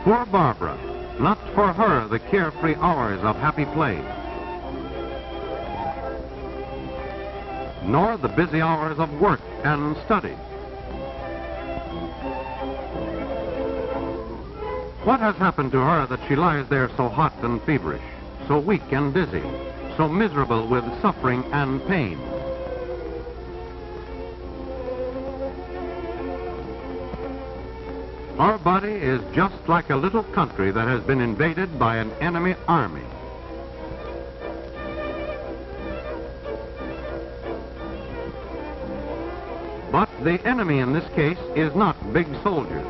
Poor Barbara, not for her the carefree hours of happy play, nor the busy hours of work and study. What has happened to her that she lies there so hot and feverish, so weak and dizzy, so miserable with suffering and pain? Our body is just like a little country that has been invaded by an enemy army. But the enemy in this case is not big soldiers.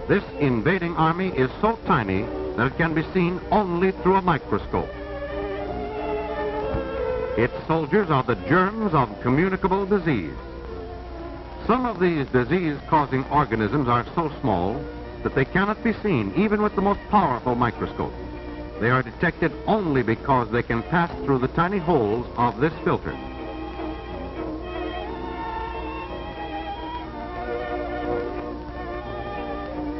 This invading army is so tiny that it can be seen only through a microscope. Its soldiers are the germs of communicable disease. Some of these disease-causing organisms are so small that they cannot be seen even with the most powerful microscope. They are detected only because they can pass through the tiny holes of this filter.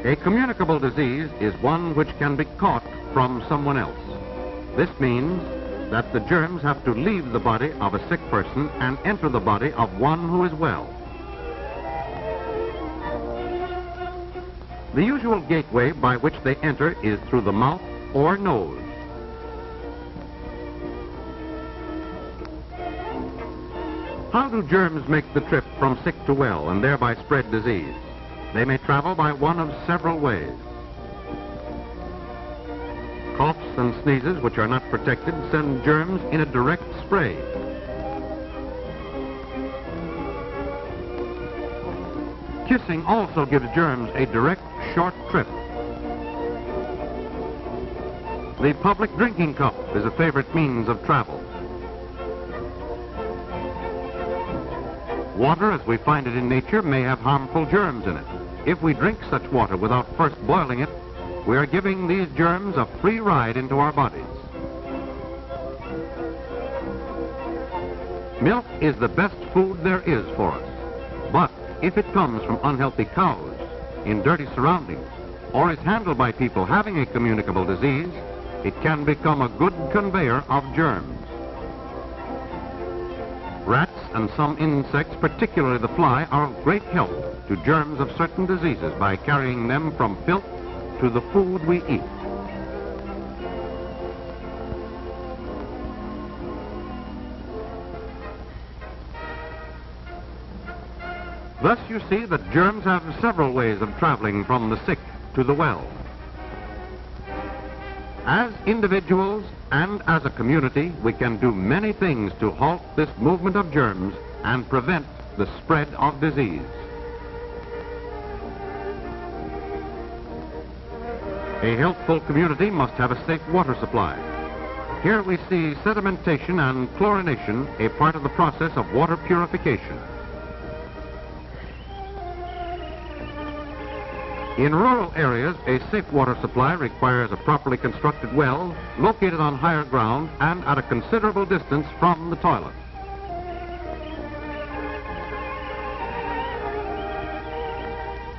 A communicable disease is one which can be caught from someone else. This means that the germs have to leave the body of a sick person and enter the body of one who is well. The usual gateway by which they enter is through the mouth or nose. How do germs make the trip from sick to well and thereby spread disease? They may travel by one of several ways. Coughs and sneezes, which are not protected, send germs in a direct spray. Kissing also gives germs a direct, short trip. The public drinking cup is a favorite means of travel. Water, as we find it in nature, may have harmful germs in it. If we drink such water without first boiling it, we are giving these germs a free ride into our bodies. Milk is the best food there is for us. But if it comes from unhealthy cows, in dirty surroundings, or is handled by people having a communicable disease, it can become a good conveyor of germs. Rats and some insects, particularly the fly, are of great help to germs of certain diseases by carrying them from filth to the food we eat. Thus you see that germs have several ways of traveling from the sick to the well. As individuals and as a community, we can do many things to halt this movement of germs and prevent the spread of disease. A healthful community must have a safe water supply. Here we see sedimentation and chlorination, a part of the process of water purification. In rural areas, a safe water supply requires a properly constructed well located on higher ground and at a considerable distance from the toilet.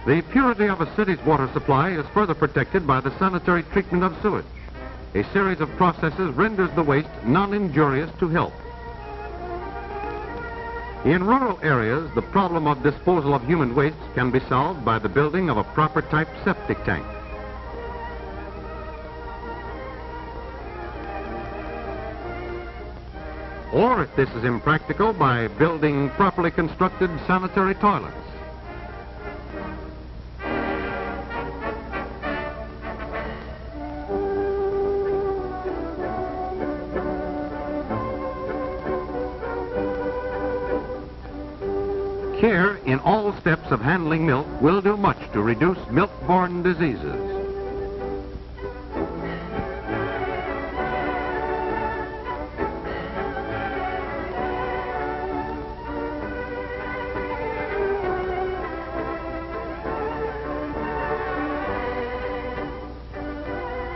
The purity of a city's water supply is further protected by the sanitary treatment of sewage. A series of processes renders the waste non-injurious to health. In rural areas, the problem of disposal of human waste can be solved by the building of a proper type septic tank. Or, if this is impractical, by building properly constructed sanitary toilets. Care in all steps of handling milk will do much to reduce milk-borne diseases.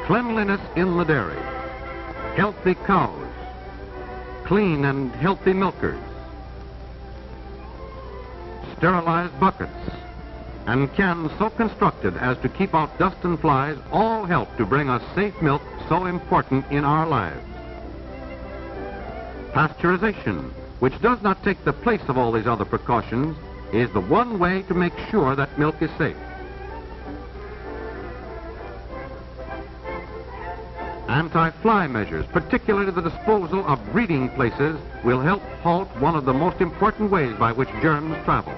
Cleanliness in the dairy, healthy cows, clean and healthy milkers, sterilized buckets, and cans so constructed as to keep out dust and flies all help to bring us safe milk so important in our lives. Pasteurization, which does not take the place of all these other precautions, is the one way to make sure that milk is safe. Anti-fly measures, particularly the disposal of breeding places, will help halt one of the most important ways by which germs travel.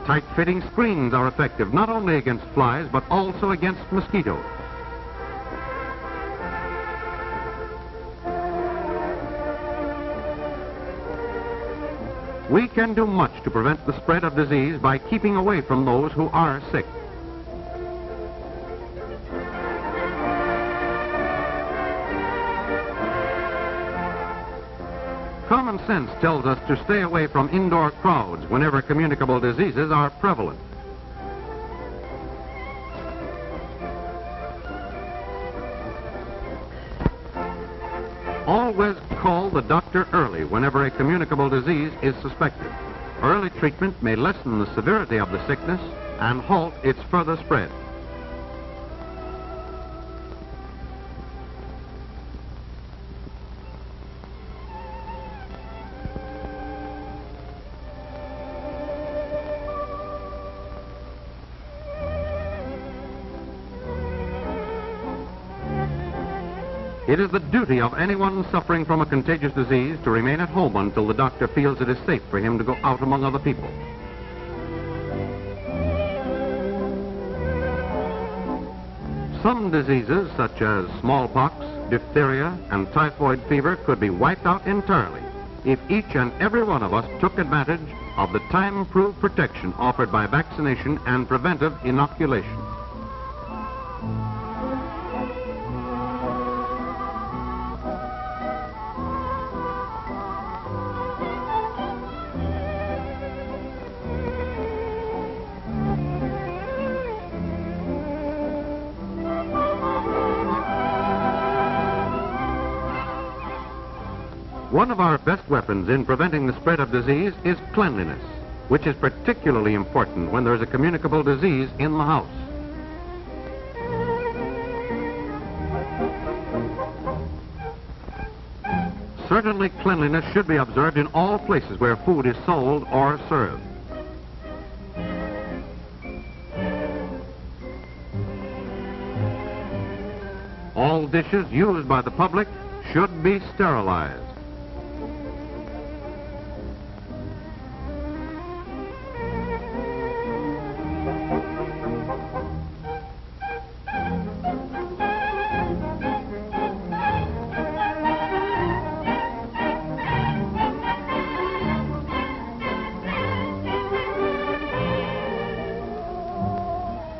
Tight-fitting screens are effective not only against flies, but also against mosquitoes. We can do much to prevent the spread of disease by keeping away from those who are sick. Common sense tells us to stay away from indoor crowds whenever communicable diseases are prevalent. Always call the doctor early whenever a communicable disease is suspected. Early treatment may lessen the severity of the sickness and halt its further spread. It is the duty of anyone suffering from a contagious disease to remain at home until the doctor feels it is safe for him to go out among other people. Some diseases, such as smallpox, diphtheria, and typhoid fever, could be wiped out entirely if each and every one of us took advantage of the time-proved protection offered by vaccination and preventive inoculation. One of our best weapons in preventing the spread of disease is cleanliness, which is particularly important when there is a communicable disease in the house. Certainly, cleanliness should be observed in all places where food is sold or served. All dishes used by the public should be sterilized.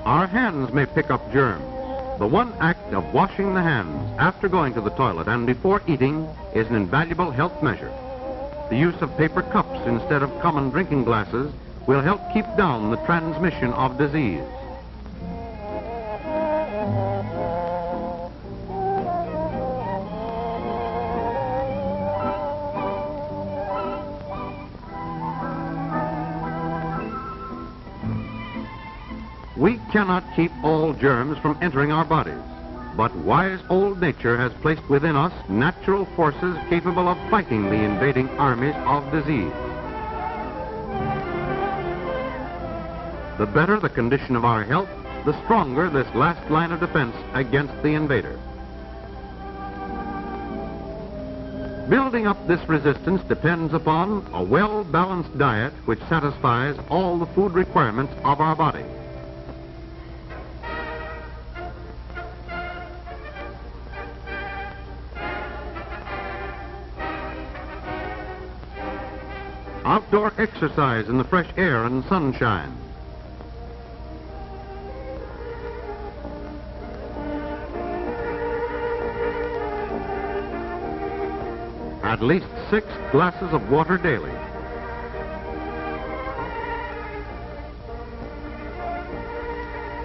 Our hands may pick up germs. The one act of washing the hands after going to the toilet and before eating is an invaluable health measure. The use of paper cups instead of common drinking glasses will help keep down the transmission of disease. We cannot keep all germs from entering our bodies, but wise old nature has placed within us natural forces capable of fighting the invading armies of disease. The better the condition of our health, the stronger this last line of defense against the invader. Building up this resistance depends upon a well-balanced diet which satisfies all the food requirements of our body. Outdoor exercise in the fresh air and sunshine. At least 6 glasses of water daily.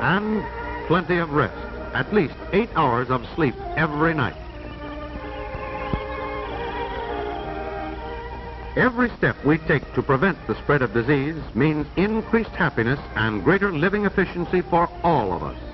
And plenty of rest. At least 8 hours of sleep every night. Every step we take to prevent the spread of disease means increased happiness and greater living efficiency for all of us.